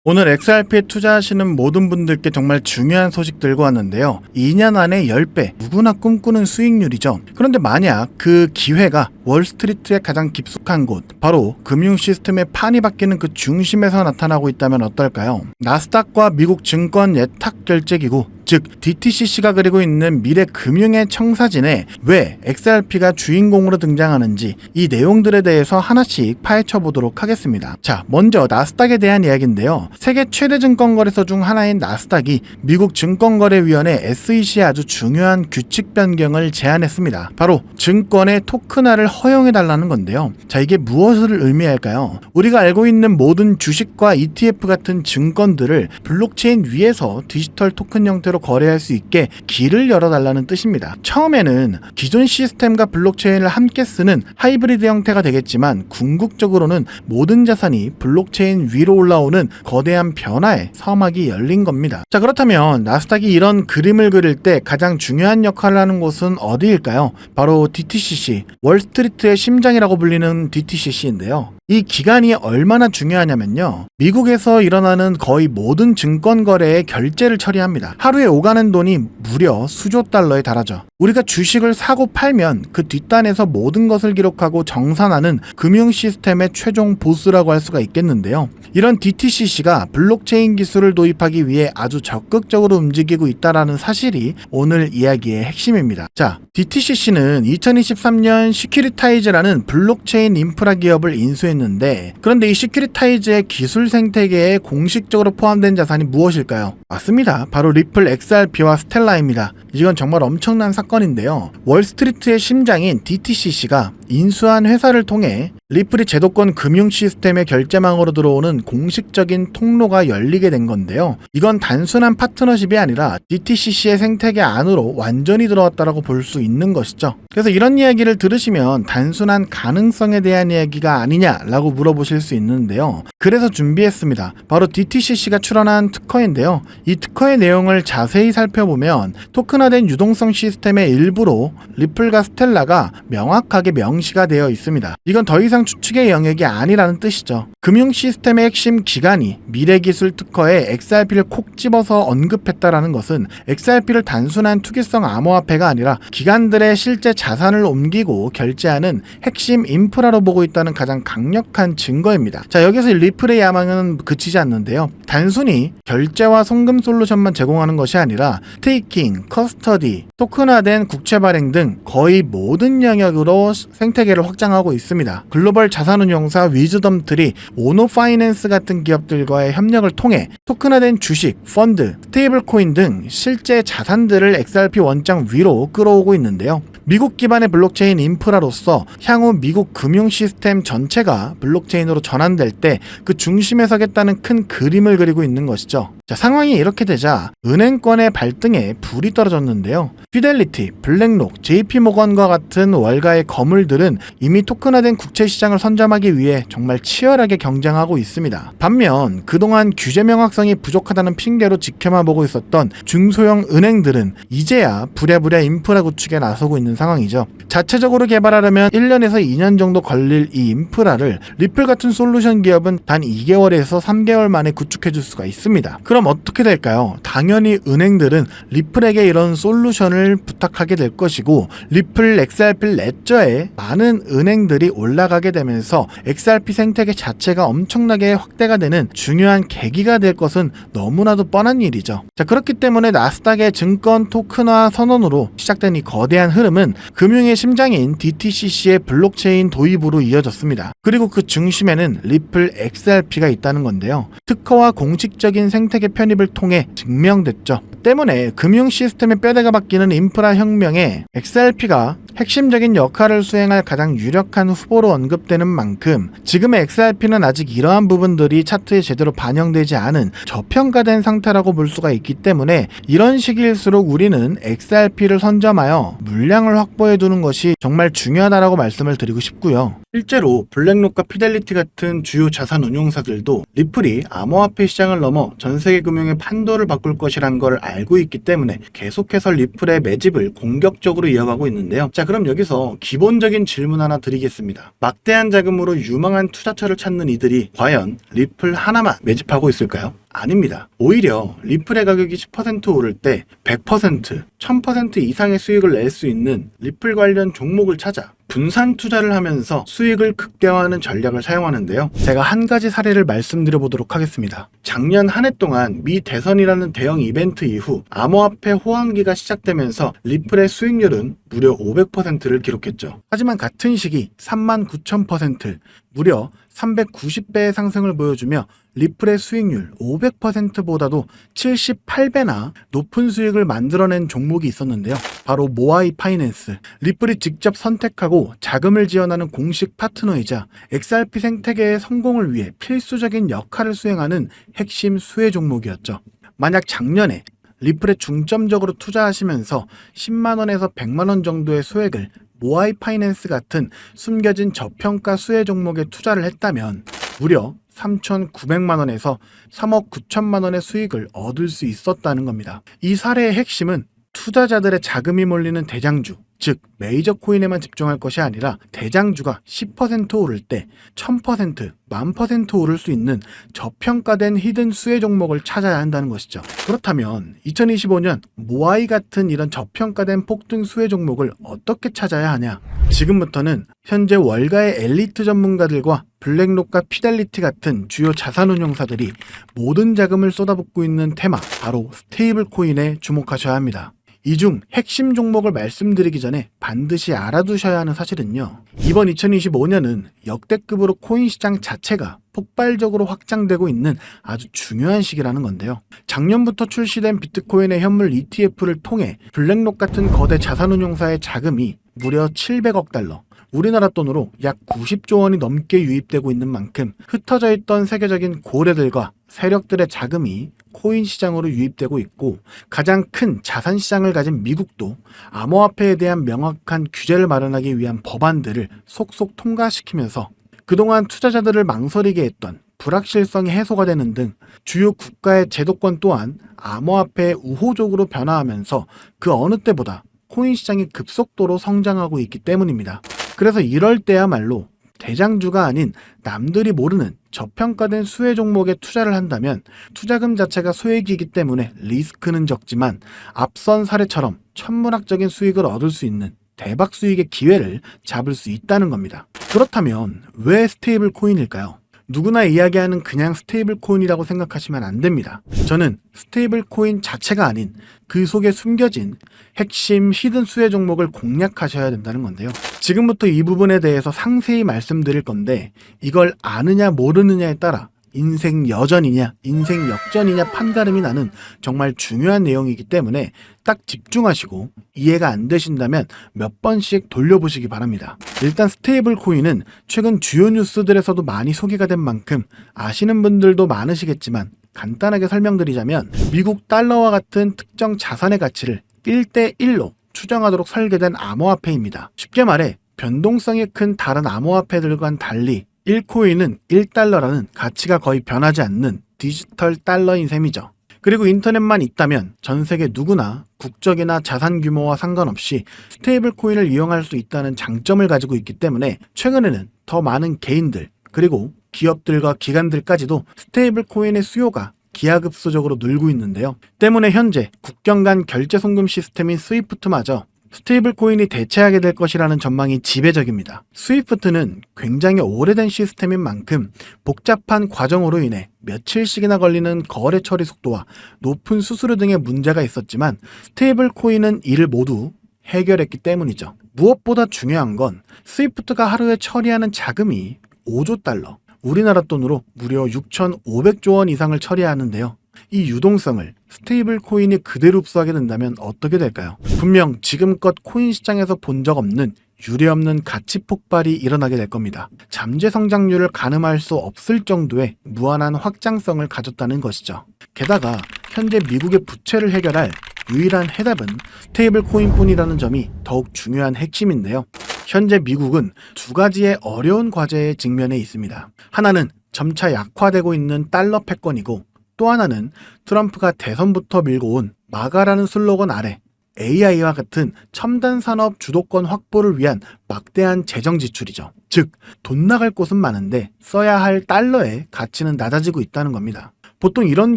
오늘 XRP에 투자하시는 모든 분들께 정말 중요한 소식 들고 왔는데요. 2년 안에 10배, 누구나 꿈꾸는 수익률이죠. 그런데 만약 그 기회가 월스트리트의 가장 깊숙한 곳, 바로 금융 시스템의 판이 바뀌는 그 중심에서 나타나고 있다면 어떨까요? 나스닥과 미국 증권 예탁 결제기구, 즉 DTCC가 그리고 있는 미래 금융의 청사진에 왜 XRP가 주인공으로 등장하는지 이 내용들에 대해서 하나씩 파헤쳐 보도록 하겠습니다. 자, 먼저 나스닥에 대한 이야기인데요. 세계 최대 증권거래소 중 하나인 나스닥이 미국 증권거래위원회 SEC에 아주 중요한 규칙 변경을 제안했습니다. 바로 증권의 토큰화를 허용해달라는 건데요. 자, 이게 무엇을 의미할까요? 우리가 알고 있는 모든 주식과 ETF 같은 증권들을 블록체인 위에서 디지털 토큰 형태로 거래할 수 있게 길을 열어달라는 뜻입니다. 처음에는 기존 시스템과 블록체인을 함께 쓰는 하이브리드 형태가 되겠지만 궁극적으로는 모든 자산이 블록체인 위로 올라오는 거대한 변화의 서막이 열린 겁니다. 자, 그렇다면 나스닥이 이런 그림을 그릴 때 가장 중요한 역할을 하는 곳은 어디일까요? 바로 DTCC, 월스트리트의 심장이라고 불리는 DTCC인데요. 이 기간이 얼마나 중요하냐면요. 미국에서 일어나는 거의 모든 증권 거래의 결제를 처리합니다. 하루에 오가는 돈이 무려 수조 달러에 달하죠. 우리가 주식을 사고 팔면 그 뒷단에서 모든 것을 기록하고 정산하는 금융 시스템의 최종 보스라고 할 수가 있겠는데요. 이런 DTCC가 블록체인 기술을 도입하기 위해 아주 적극적으로 움직이고 있다는 사실이 오늘 이야기의 핵심입니다. 자, DTCC는 2023년 시큐리타이즈라는 블록체인 인프라 기업을 인수했는데, 그런데 이 시큐리타이즈의 기술 생태계에 공식적으로 포함된 자산이 무엇일까요? 맞습니다. 바로 리플 XRP와 스텔라입니다. 이건 정말 엄청난 사건인데요. 월스트리트의 심장인 DTCC가 인수한 회사를 통해 리플이 제도권 금융 시스템의 결제망으로 들어오는 공식적인 통로가 열리게 된 건데요. 이건 단순한 파트너십이 아니라 DTCC의 생태계 안으로 완전히 들어왔다라고 볼 수 있는 것이죠. 그래서 이런 이야기를 들으시면 단순한 가능성에 대한 이야기가 아니냐라고 물어보실 수 있는데요. 그래서 준비했습니다. 바로 DTCC가 출원한 특허인데요. 이 특허의 내용을 자세히 살펴보면 토큰화된 유동성 시스템의 일부로 리플과 스텔라가 명확하게 명시가 되어 있습니다. 이건 더 이상 추측의 영역이 아니라는 뜻이죠. 금융 시스템의 핵심 기관이 미래기술 특허에 XRP를 콕 집어서 언급했다라는 것은 XRP를 단순한 투기성 암호화폐가 아니라 기관들의 실제 자산을 옮기고 결제하는 핵심 인프라로 보고 있다는 가장 강력한 증거입니다. 자, 여기서 리플의 야망은 그치지 않는데요. 단순히 결제와 송금 솔루션만 제공하는 것이 아니라 스테이킹, 커스터디, 토큰화된 국채 발행 등 거의 모든 영역으로 생태계를 확장하고 있습니다. 글로벌 자산운용사 위즈덤트리, 오노파이낸스 같은 기업들과의 협력을 통해 토큰화된 주식, 펀드, 스테이블코인 등 실제 자산들을 XRP 원장 위로 끌어오고 있는데요. 미국 기반의 블록체인 인프라로서 향후 미국 금융 시스템 전체가 블록체인으로 전환될 때 그 중심에 서겠다는 큰 그림을 그리고 있는 것이죠. 자, 상황이 이렇게 되자 은행권의 발등에 불이 떨어졌는데요. 피델리티, 블랙록, JP모건과 같은 월가의 거물들은 이미 토큰화된 국채 시장을 선점하기 위해 정말 치열하게 경쟁하고 있습니다. 반면 그동안 규제 명확성이 부족하다는 핑계로 지켜만 보고 있었던 중소형 은행들은 이제야 부랴부랴 인프라 구축에 나서고 있는 상황이죠. 자체적으로 개발하려면 1년에서 2년 정도 걸릴 이 인프라를 리플 같은 솔루션 기업은 단 2개월에서 3개월 만에 구축해줄 수가 있습니다. 그럼 어떻게 될까요? 당연히 은행들은 리플에게 이런 솔루션을 부탁하게 될 것이고, 리플 XRP 레저에 많은 은행들이 올라가게 되면서 XRP 생태계 자체가 엄청나게 확대가 되는 중요한 계기가 될 것은 너무나도 뻔한 일이죠. 자, 그렇기 때문에 나스닥의 증권 토큰화 선언으로 시작된 이 거대한 흐름은 금융의 심장인 DTCC의 블록체인 도입으로 이어졌습니다. 그리고 그 중심에는 리플 XRP가 있다는 건데요. 특허와 공식적인 생태계 편입을 통해 증명됐죠. 때문에 금융 시스템의 뼈대가 바뀌는 인프라 혁명에 XRP가 핵심적인 역할을 수행할 가장 유력한 후보로 언급되는 만큼 지금의 XRP는 아직 이러한 부분들이 차트에 제대로 반영되지 않은 저평가된 상태라고 볼 수가 있기 때문에 이런 시기일수록 우리는 XRP를 선점하여 물량을 확보해 두는 것이 정말 중요하다라고 말씀을 드리고 싶고요. 실제로 블랙록과 피델리티 같은 주요 자산 운용사들도 리플이 암호화폐 시장을 넘어 전 세계 세계 금융의 판도를 바꿀 것이란 걸 알고 있기 때문에 계속해서 리플의 매집을 공격적으로 이어가고 있는데요. 자, 그럼 여기서 기본적인 질문 하나 드리겠습니다. 막대한 자금으로 유망한 투자처를 찾는 이들이 과연 리플 하나만 매집하고 있을까요? 아닙니다. 오히려 리플의 가격이 10% 오를 때 100%, 1000% 이상의 수익을 낼 수 있는 리플 관련 종목을 찾아 분산 투자를 하면서 수익을 극대화하는 전략을 사용하는데요. 제가 한 가지 사례를 말씀드려 보도록 하겠습니다. 작년 한 해 동안 미 대선이라는 대형 이벤트 이후 암호화폐 호황기가 시작되면서 리플의 수익률은 무려 500%를 기록했죠. 하지만 같은 시기 39,000%, 무려 390배의 상승을 보여주며 리플의 수익률 500%보다도 78배나 높은 수익을 만들어낸 종목이 있었는데요. 바로 모아이 파이낸스. 리플이 직접 선택하고 자금을 지원하는 공식 파트너이자 XRP 생태계의 성공을 위해 필수적인 역할을 수행하는 핵심 수혜 종목이었죠. 만약 작년에 리플에 중점적으로 투자하시면서 10만원에서 100만원 정도의 수익을 모아이 파이낸스 같은 숨겨진 저평가 수혜 종목에 투자를 했다면 무려 3,900만원에서 3억 9천만원의 수익을 얻을 수 있었다는 겁니다. 이 사례의 핵심은 투자자들의 자금이 몰리는 대장주, 즉 메이저 코인에만 집중할 것이 아니라 대장주가 10% 오를 때 1000%, 10,000% 오를 수 있는 저평가된 히든 수혜 종목을 찾아야 한다는 것이죠. 그렇다면 2025년 모아이 같은 이런 저평가된 폭등 수혜 종목을 어떻게 찾아야 하냐? 지금부터는 현재 월가의 엘리트 전문가들과 블랙록과 피델리티 같은 주요 자산운용사들이 모든 자금을 쏟아붓고 있는 테마, 바로 스테이블 코인에 주목하셔야 합니다. 이 중 핵심 종목을 말씀드리기 전에 반드시 알아두셔야 하는 사실은요. 이번 2025년은 역대급으로 코인 시장 자체가 폭발적으로 확장되고 있는 아주 중요한 시기라는 건데요. 작년부터 출시된 비트코인의 현물 ETF를 통해 블랙록 같은 거대 자산운용사의 자금이 무려 700억 달러, 우리나라 돈으로 약 90조 원이 넘게 유입되고 있는 만큼 흩어져 있던 세계적인 고래들과 세력들의 자금이 코인 시장으로 유입되고 있고, 가장 큰 자산 시장을 가진 미국도 암호화폐에 대한 명확한 규제를 마련하기 위한 법안들을 속속 통과시키면서 그동안 투자자들을 망설이게 했던 불확실성이 해소가 되는 등 주요 국가의 제도권 또한 암호화폐에 우호적으로 변화하면서 그 어느 때보다 코인 시장이 급속도로 성장하고 있기 때문입니다. 그래서 이럴 때야말로 대장주가 아닌 남들이 모르는 저평가된 수혜 종목에 투자를 한다면 투자금 자체가 소액이기 때문에 리스크는 적지만 앞선 사례처럼 천문학적인 수익을 얻을 수 있는 대박 수익의 기회를 잡을 수 있다는 겁니다. 그렇다면 왜 스테이블 코인일까요? 누구나 이야기하는 그냥 스테이블 코인이라고 생각하시면 안 됩니다. 저는 스테이블 코인 자체가 아닌 그 속에 숨겨진 핵심 히든 수혜 종목을 공략하셔야 된다는 건데요. 지금부터 이 부분에 대해서 상세히 말씀드릴 건데, 이걸 아느냐 모르느냐에 따라 인생 여전이냐 인생 역전이냐 판가름이 나는 정말 중요한 내용이기 때문에 딱 집중하시고 이해가 안 되신다면 몇 번씩 돌려보시기 바랍니다. 일단 스테이블 코인은 최근 주요 뉴스들에서도 많이 소개가 된 만큼 아시는 분들도 많으시겠지만, 간단하게 설명드리자면 미국 달러와 같은 특정 자산의 가치를 1대1로 추정하도록 설계된 암호화폐입니다. 쉽게 말해 변동성이 큰 다른 암호화폐들과는 달리 1코인은 1달러라는 가치가 거의 변하지 않는 디지털 달러인 셈이죠. 그리고 인터넷만 있다면 전 세계 누구나 국적이나 자산 규모와 상관없이 스테이블 코인을 이용할 수 있다는 장점을 가지고 있기 때문에 최근에는 더 많은 개인들, 그리고 기업들과 기관들까지도 스테이블 코인의 수요가 기하급수적으로 늘고 있는데요. 때문에 현재 국경 간 결제 송금 시스템인 스위프트마저 스테이블 코인이 대체하게 될 것이라는 전망이 지배적입니다. 스위프트는 굉장히 오래된 시스템인 만큼 복잡한 과정으로 인해 며칠씩이나 걸리는 거래 처리 속도와 높은 수수료 등의 문제가 있었지만, 스테이블 코인은 이를 모두 해결했기 때문이죠. 무엇보다 중요한 건 스위프트가 하루에 처리하는 자금이 5조 달러, 우리나라 돈으로 무려 6,500조 원 이상을 처리하는데요. 이 유동성을 스테이블 코인이 그대로 흡수하게 된다면 어떻게 될까요? 분명 지금껏 코인 시장에서 본 적 없는 유례없는 가치 폭발이 일어나게 될 겁니다. 잠재 성장률을 가늠할 수 없을 정도의 무한한 확장성을 가졌다는 것이죠. 게다가 현재 미국의 부채를 해결할 유일한 해답은 스테이블 코인뿐이라는 점이 더욱 중요한 핵심인데요. 현재 미국은 두 가지의 어려운 과제에 직면해 있습니다. 하나는 점차 약화되고 있는 달러 패권이고, 또 하나는 트럼프가 대선부터 밀고 온 마가라는 슬로건 아래 AI와 같은 첨단 산업 주도권 확보를 위한 막대한 재정 지출이죠. 즉, 돈 나갈 곳은 많은데 써야 할 달러의 가치는 낮아지고 있다는 겁니다. 보통 이런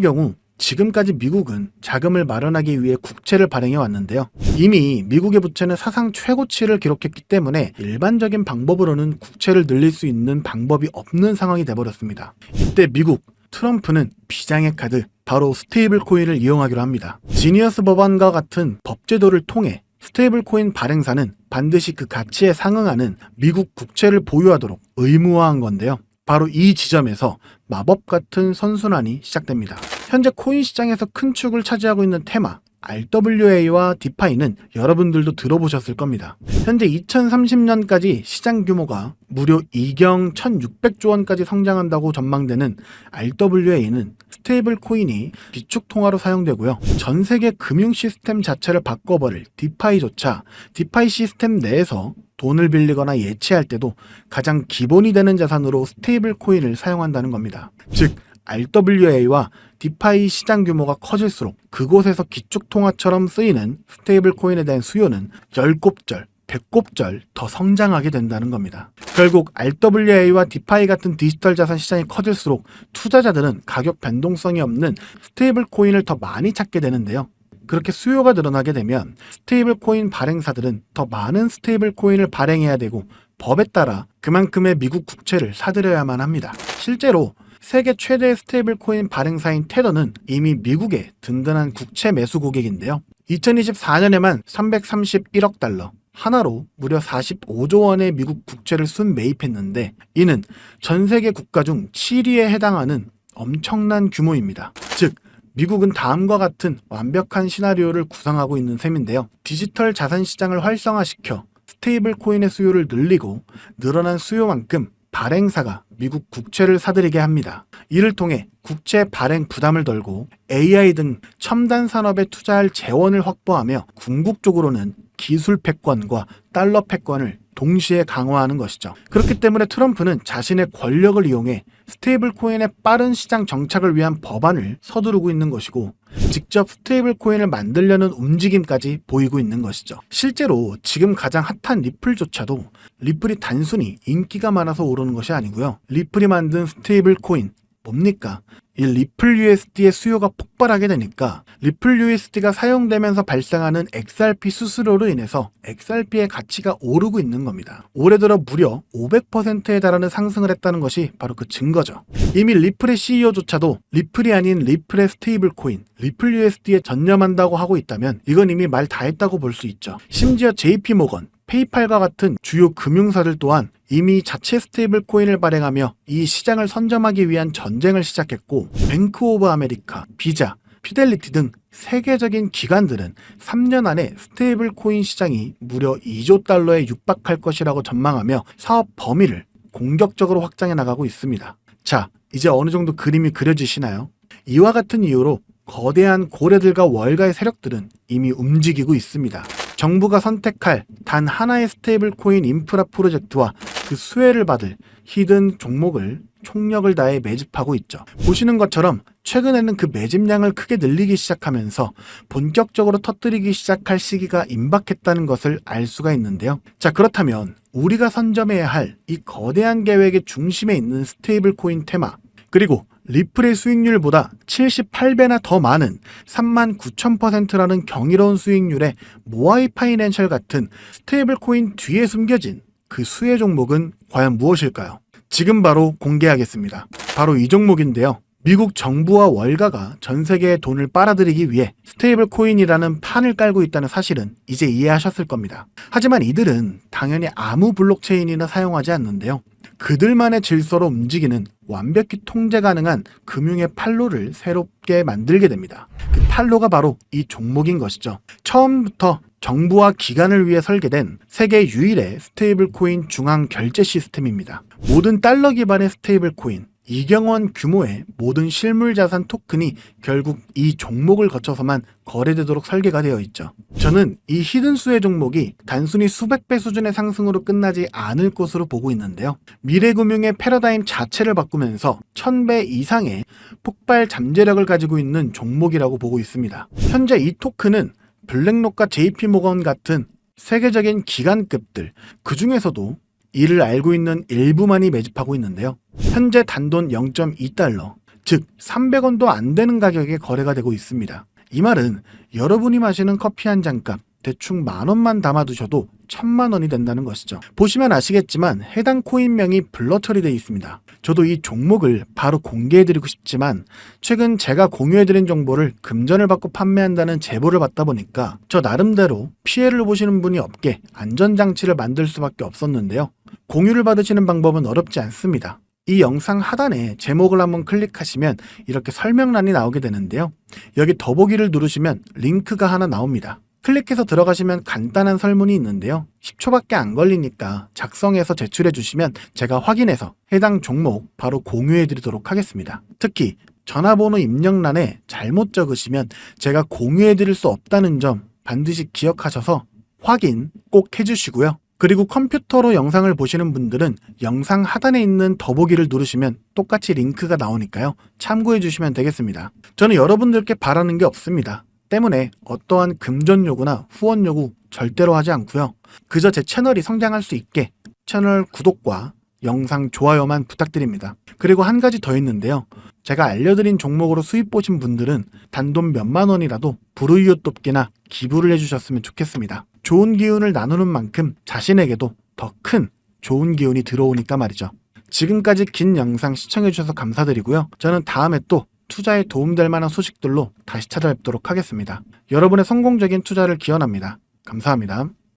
경우 지금까지 미국은 자금을 마련하기 위해 국채를 발행해 왔는데요. 이미 미국의 부채는 사상 최고치를 기록했기 때문에 일반적인 방법으로는 국채를 늘릴 수 있는 방법이 없는 상황이 돼버렸습니다. 이때 미국 트럼프는 비장의 카드, 바로 스테이블 코인을 이용하기로 합니다. 지니어스 법안과 같은 법제도를 통해 스테이블 코인 발행사는 반드시 그 가치에 상응하는 미국 국채를 보유하도록 의무화한 건데요. 바로 이 지점에서 마법 같은 선순환이 시작됩니다. 현재 코인 시장에서 큰 축을 차지하고 있는 테마 RWA와 디파이는 여러분들도 들어보셨을 겁니다. 현재 2030년까지 시장 규모가 무려 2경 1600조 원까지 성장한다고 전망되는 RWA는 스테이블 코인이 기축통화로 사용되고요. 전 세계 금융 시스템 자체를 바꿔버릴 디파이조차 디파이 시스템 내에서 돈을 빌리거나 예치할 때도 가장 기본이 되는 자산으로 스테이블 코인을 사용한다는 겁니다. 즉, RWA와 디파이 시장 규모가 커질수록 그곳에서 기축통화처럼 쓰이는 스테이블 코인에 대한 수요는 10곱절, 100곱절 더 성장하게 된다는 겁니다. 결국 RWA와 디파이 같은 디지털 자산 시장이 커질수록 투자자들은 가격 변동성이 없는 스테이블 코인을 더 많이 찾게 되는데요. 그렇게 수요가 늘어나게 되면 스테이블 코인 발행사들은 더 많은 스테이블 코인을 발행해야 되고 법에 따라 그만큼의 미국 국채를 사들여야만 합니다. 실제로 세계 최대의 스테이블 코인 발행사인 테더는 이미 미국의 든든한 국채 매수 고객인데요. 2024년에만 331억 달러, 하나로 무려 45조 원의 미국 국채를 순매입했는데 이는 전 세계 국가 중 7위에 해당하는 엄청난 규모입니다. 즉, 미국은 다음과 같은 완벽한 시나리오를 구상하고 있는 셈인데요. 디지털 자산 시장을 활성화시켜 스테이블 코인의 수요를 늘리고 늘어난 수요만큼 발행사가 미국 국채를 사들이게 합니다. 이를 통해 국채 발행 부담을 덜고 AI 등 첨단 산업에 투자할 재원을 확보하며 궁극적으로는 기술 패권과 달러 패권을 동시에 강화하는 것이죠. 그렇기 때문에 트럼프는 자신의 권력을 이용해 스테이블 코인의 빠른 시장 정착을 위한 법안을 서두르고 있는 것이고 직접 스테이블 코인을 만들려는 움직임까지 보이고 있는 것이죠. 실제로 지금 가장 핫한 리플조차도 리플이 단순히 인기가 많아서 오르는 것이 아니고요. 리플이 만든 스테이블 코인 뭡니까? 이 리플 USD의 수요가 폭발하게 되니까 리플 USD가 사용되면서 발생하는 XRP 수수료로 인해서 XRP의 가치가 오르고 있는 겁니다. 올해 들어 무려 500%에 달하는 상승을 했다는 것이 바로 그 증거죠. 이미 리플의 CEO조차도 리플이 아닌 리플의 스테이블 코인, 리플 USD에 전념한다고 하고 있다면 이건 이미 말 다 했다고 볼 수 있죠. 심지어 JP모건, 페이팔과 같은 주요 금융사들 또한 이미 자체 스테이블 코인을 발행하며 이 시장을 선점하기 위한 전쟁을 시작했고 뱅크 오브 아메리카, 비자, 피델리티 등 세계적인 기관들은 3년 안에 스테이블 코인 시장이 무려 2조 달러에 육박할 것이라고 전망하며 사업 범위를 공격적으로 확장해 나가고 있습니다. 자, 이제 어느 정도 그림이 그려지시나요? 이와 같은 이유로 거대한 고래들과 월가의 세력들은 이미 움직이고 있습니다. 정부가 선택할 단 하나의 스테이블 코인 인프라 프로젝트와 그 수혜를 받을 히든 종목을 총력을 다해 매집하고 있죠. 보시는 것처럼 최근에는 그 매집량을 크게 늘리기 시작하면서 본격적으로 터뜨리기 시작할 시기가 임박했다는 것을 알 수가 있는데요. 자, 그렇다면 우리가 선점해야 할 이 거대한 계획의 중심에 있는 스테이블 코인 테마, 그리고 리플의 수익률보다 78배나 더 많은 39,000%라는 경이로운 수익률의 모아이 파이낸셜 같은 스테이블 코인 뒤에 숨겨진 그 수혜 종목은 과연 무엇일까요? 지금 바로 공개하겠습니다. 바로 이 종목인데요. 미국 정부와 월가가 전 세계의 돈을 빨아들이기 위해 스테이블 코인이라는 판을 깔고 있다는 사실은 이제 이해하셨을 겁니다. 하지만 이들은 당연히 아무 블록체인이나 사용하지 않는데요. 그들만의 질서로 움직이는 완벽히 통제 가능한 금융의 판로를 새롭게 만들게 됩니다. 그 판로가 바로 이 종목인 것이죠. 처음부터 정부와 기관을 위해 설계된 세계 유일의 스테이블 코인 중앙 결제 시스템입니다. 모든 달러 기반의 스테이블 코인, 2경원 규모의 모든 실물자산 토큰이 결국 이 종목을 거쳐서만 거래되도록 설계가 되어 있죠. 저는 이 히든수의 종목이 단순히 수백 배 수준의 상승으로 끝나지 않을 것으로 보고 있는데요. 미래금융의 패러다임 자체를 바꾸면서 1000배 이상의 폭발 잠재력을 가지고 있는 종목이라고 보고 있습니다. 현재 이 토큰은 블랙록과 JP모건 같은 세계적인 기관급들, 그 중에서도 이를 알고 있는 일부만이 매집하고 있는데요. 현재 단돈 0.2달러, 즉 300원도 안 되는 가격에 거래가 되고 있습니다. 이 말은 여러분이 마시는 커피 한 잔값 대충 10,000원만 담아두셔도 10,000,000원이 된다는 것이죠. 보시면 아시겠지만 해당 코인명이 블러 처리되어 있습니다. 저도 이 종목을 바로 공개해드리고 싶지만 최근 제가 공유해드린 정보를 금전을 받고 판매한다는 제보를 받다 보니까 저 나름대로 피해를 보시는 분이 없게 안전장치를 만들 수밖에 없었는데요. 공유를 받으시는 방법은 어렵지 않습니다. 이 영상 하단에 제목을 한번 클릭하시면 이렇게 설명란이 나오게 되는데요. 여기 더보기를 누르시면 링크가 하나 나옵니다. 클릭해서 들어가시면 간단한 설문이 있는데요. 10초밖에 안 걸리니까 작성해서 제출해 주시면 제가 확인해서 해당 종목 바로 공유해 드리도록 하겠습니다. 특히 전화번호 입력란에 잘못 적으시면 제가 공유해 드릴 수 없다는 점 반드시 기억하셔서 확인 꼭 해주시고요. 그리고 컴퓨터로 영상을 보시는 분들은 영상 하단에 있는 더보기를 누르시면 똑같이 링크가 나오니까요. 참고해 주시면 되겠습니다. 저는 여러분들께 바라는 게 없습니다. 때문에 어떠한 금전 요구나 후원 요구 절대로 하지 않고요. 그저 제 채널이 성장할 수 있게 채널 구독과 영상 좋아요만 부탁드립니다. 그리고 한 가지 더 있는데요. 제가 알려드린 종목으로 수익 보신 분들은 단돈 몇만 원이라도 불우이웃 돕기나 기부를 해주셨으면 좋겠습니다. 좋은 기운을 나누는 만큼 자신에게도 더 큰 좋은 기운이 들어오니까 말이죠. 지금까지 긴 영상 시청해주셔서 감사드리고요. 저는 다음에 또 투자에 도움될 만한 소식들로 다시 찾아뵙도록 하겠습니다. 여러분의 성공적인 투자를 기원합니다. 감사합니다.